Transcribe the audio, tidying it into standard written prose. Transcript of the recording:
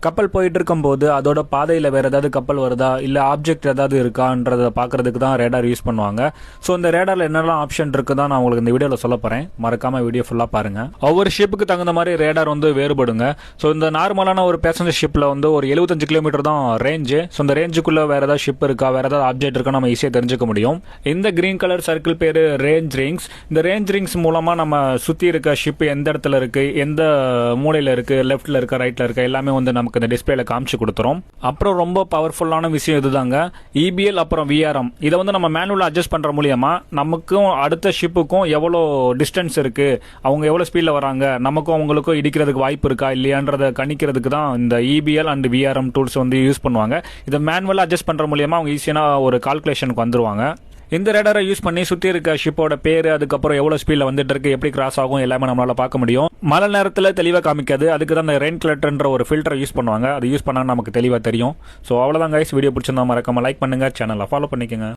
கப்பல் போயிட்டு இருக்கும்போது அதோட பாதையில் வேறு ஏதாவது கப்பல் வருதா இல்லை ஆப்ஜெக்ட் ஏதாவது இருக்கான்றதை பார்க்கறதுக்கு தான் ரேடார் யூஸ் பண்ணுவாங்க. ஸோ இந்த ரேடாரில் என்னெல்லாம் ஆப்ஷன் இருக்குதான் நான் உங்களுக்கு இந்த வீடியோவில் சொல்ல போகிறேன். மறக்காமல் வீடியோ ஃபுல்லாக பாருங்கள். ஒவ்வொரு ஷிப்புக்கு தகுந்த மாதிரி ரேடார் வந்து வேறுபடுங்க. ஸோ இந்த நார்மலான ஒரு பேசஞ்சர் ஷிப்பில் வந்து ஒரு 75 கிலோமீட்டர் தான் ரேஞ்சு. ஸோ இந்த ரேஞ்சுக்குள்ளே வேறு ஏதாவது ஷிப் இருக்கா, வேறு ஏதாவது ஆப்ஜெக்ட் இருக்கா நம்ம ஈஸியாக தெரிஞ்சுக்க முடியும். இந்த கிரீன் கலர் சர்க்கிள் பேர் ரேஞ்ச் ரிங்ஸ். இந்த ரேஞ்ச் ரிங்ஸ் மூலமாக நம்ம சுற்றி இருக்க ஷிப் எந்த இடத்துல இருக்குது, எந்த மூலையில் இருக்குது, லெஃப்ட்டில் இருக்க, ரைட்டில் இருக்க எல்லாமே வந்து நமக்கு இந்த டிஸ்பிளேல காமிச்சு கொடுத்துரும். அப்புறம் ரொம்ப பவர்ஃபுல்லான விஷயம் இதுதாங்க, இபிஎல் அப்புறம் விஆர்எம். இதை வந்து நம்ம மேனுவலாக அட்ஜஸ்ட் பண்ணுற மூலியமா நமக்கும் அடுத்த ஷிப்புக்கும் எவ்வளோ டிஸ்டன்ஸ் இருக்கு, அவங்க எவ்வளோ ஸ்பீடில் வராங்க, நமக்கும் அவங்களுக்கும் இடிக்கிறதுக்கு வாய்ப்பு இருக்கா இல்லையான்றதை கணிக்கிறதுக்கு தான் இந்த இபிஎல் அண்ட் விஆர்எம் டூல்ஸ் வந்து யூஸ் பண்ணுவாங்க. இதை மேனுவலாக அட்ஜஸ்ட் பண்ணுற மூலியமா அவங்க ஈஸியான ஒரு கால்குலேஷனுக்கு வந்துருவாங்க. இந்த ரேடாரை யூஸ் பண்ணி சுற்றி இருக்க ஷிப்போட பேர், அதுக்கப்புறம் எவ்வளோ ஸ்பீடில் வந்துட்டு இருக்கு, எப்படி கிராஸ் ஆகும் எல்லாமே நம்மளால பார்க்க முடியும். மழை நேரத்தில் தெளிவாக காமிக்காது, அதுக்கு தான் இந்த ரெயின் கிளட்டர்ன்ற ஒரு ஃபில்டரை யூஸ் பண்ணுவாங்க. அது யூஸ் பண்ணால் நமக்கு தெளிவாக தெரியும். ஸோ அவ்வளோதான் கைஸ், வீடியோ பிடிச்சிருந்தா மறக்காம லைக் பண்ணுங்க, சேனலை ஃபாலோ பண்ணிக்கோங்க.